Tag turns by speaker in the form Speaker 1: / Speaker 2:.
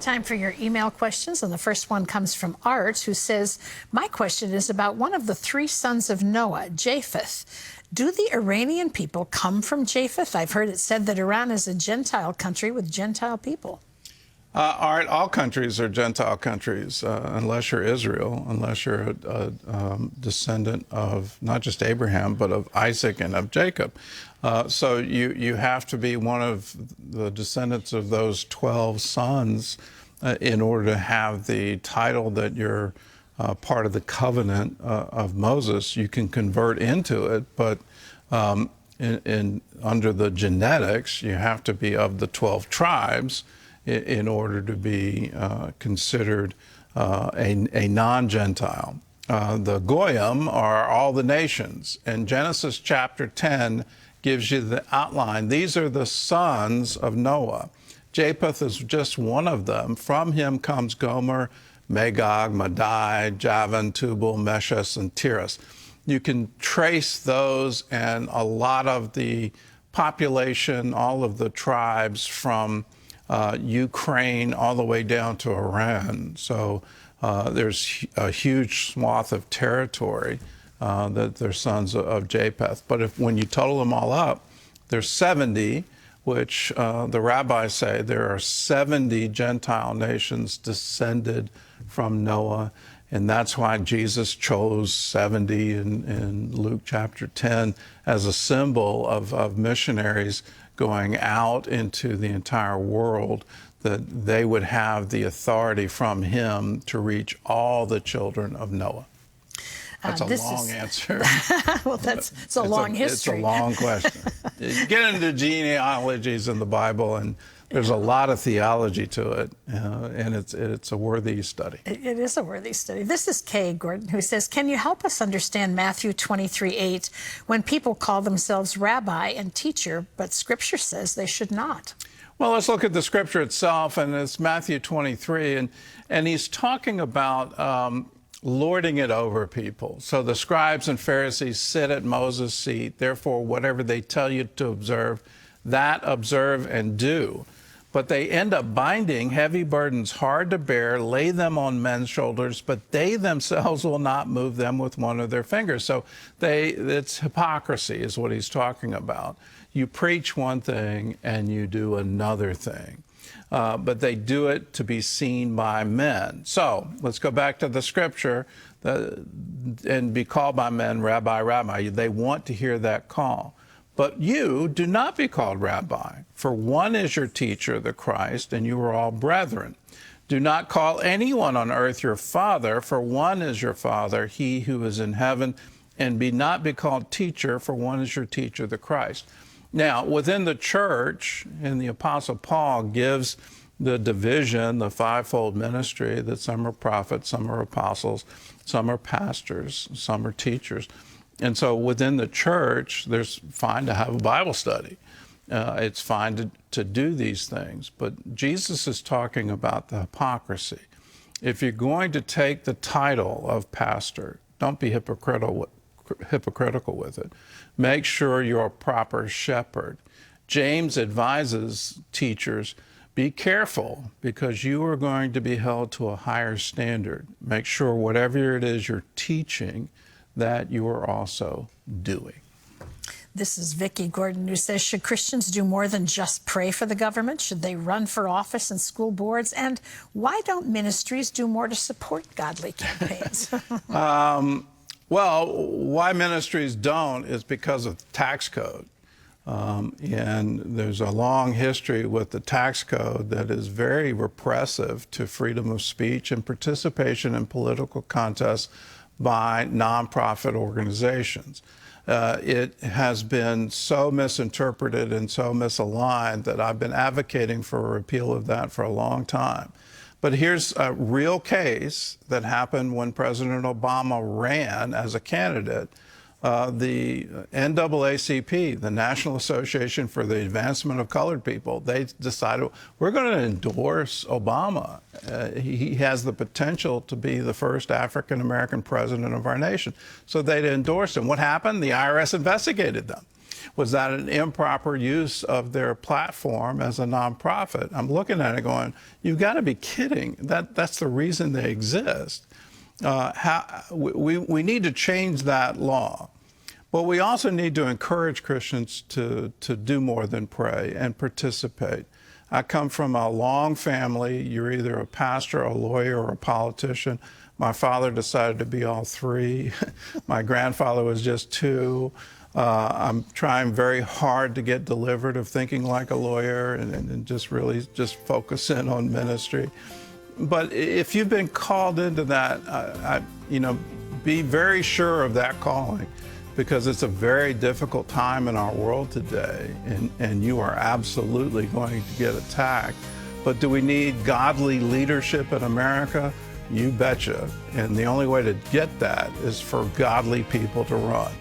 Speaker 1: Time for your email questions, and the first one comes from Art, who says, my question is about one of the three sons of Noah, Japheth. Do the Iranian people come from Japheth? I've heard it said that Iran is a Gentile country with Gentile people.
Speaker 2: Art, all countries are Gentile countries, unless you're Israel, unless you're a descendant of not just Abraham, but of Isaac and of Jacob. So you have to be one of the descendants of those 12 sons in order to have the title that you're part of the covenant of Moses. You can convert into it, but under the genetics, you have to be of the 12 tribes in order to be considered a non-Gentile. The Goyim are all the nations, and Genesis chapter 10 gives you the outline. These are the sons of Noah. Japheth is just one of them. From him comes Gomer, Magog, Madai, Javan, Tubal, Meshes, and Tiras. You can trace those and a lot of the population, all of the tribes from Ukraine all the way down to Iran. So there's a huge swath of territory that they're sons of Japheth. But when you total them all up, there's 70, which the rabbis say there are 70 Gentile nations descended from Noah. And that's why Jesus chose 70 in Luke chapter 10 as a symbol of missionaries going out into the entire world, that they would have the authority from him to reach all the children of Noah. That's a long answer.
Speaker 1: Well, it's a long history.
Speaker 2: It's a long question. You get into genealogies in the Bible, and there's a lot of theology to it, and it's a worthy study.
Speaker 1: It is a worthy study. This is Kay Gordon, who says, can you help us understand Matthew 23:8 when people call themselves rabbi and teacher, but Scripture says they should not?
Speaker 2: Well, let's look at the Scripture itself, and it's Matthew 23, and he's talking about lording it over people. So the scribes and Pharisees sit at Moses' seat. Therefore, whatever they tell you to observe, that observe and do. But they end up binding heavy burdens hard to bear, lay them on men's shoulders, but they themselves will not move them with one of their fingers. So it's hypocrisy is what he's talking about. You preach one thing and you do another thing. But they do it to be seen by men. So let's go back to the Scripture and be called by men, Rabbi, Rabbi. They want to hear that call. But you do not be called rabbi, for one is your teacher, the Christ, and you are all brethren. Do not call anyone on earth your father, for one is your father, he who is in heaven, and be not be called teacher, for one is your teacher, the Christ. Now, within the church, and the Apostle Paul gives the division, the fivefold ministry, that some are prophets, some are apostles, some are pastors, some are teachers. And so within the church, there's fine to have a Bible study. It's fine to do these things. But Jesus is talking about the hypocrisy. If you're going to take the title of pastor, don't be hypocritical with it. Make sure you're a proper shepherd. James advises teachers, be careful, because you are going to be held to a higher standard. Make sure whatever it is you're teaching, that you are also doing.
Speaker 1: This is Vicki Gordon, who says, should Christians do more than just pray for the government? Should they run for office and school boards? And why don't ministries do more to support godly campaigns?
Speaker 2: Well, why ministries don't is because of the tax code. And there's a long history with the tax code that is very repressive to freedom of speech and participation in political contests by nonprofit organizations. It has been so misinterpreted and so misaligned that I've been advocating for a repeal of that for a long time. But here's a real case that happened when President Obama ran as a candidate. The NAACP, the National Association for the Advancement of Colored People, they decided we're going to endorse Obama. He has the potential to be the first African-American president of our nation. So they endorsed him. What happened? The IRS investigated them. Was that an improper use of their platform as a nonprofit? I'm looking at it going, you've got to be kidding. That's the reason they exist. We need to change that law. But we also need to encourage Christians to do more than pray and participate. I come from a long family. You're either a pastor, a lawyer, or a politician. My father decided to be all three. My grandfather was just two. I'm trying very hard to get delivered of thinking like a lawyer and just really just focus in on ministry. But if you've been called into that, be very sure of that calling, because it's a very difficult time in our world today, and you are absolutely going to get attacked. But do we need godly leadership in America? You betcha. And the only way to get that is for godly people to run.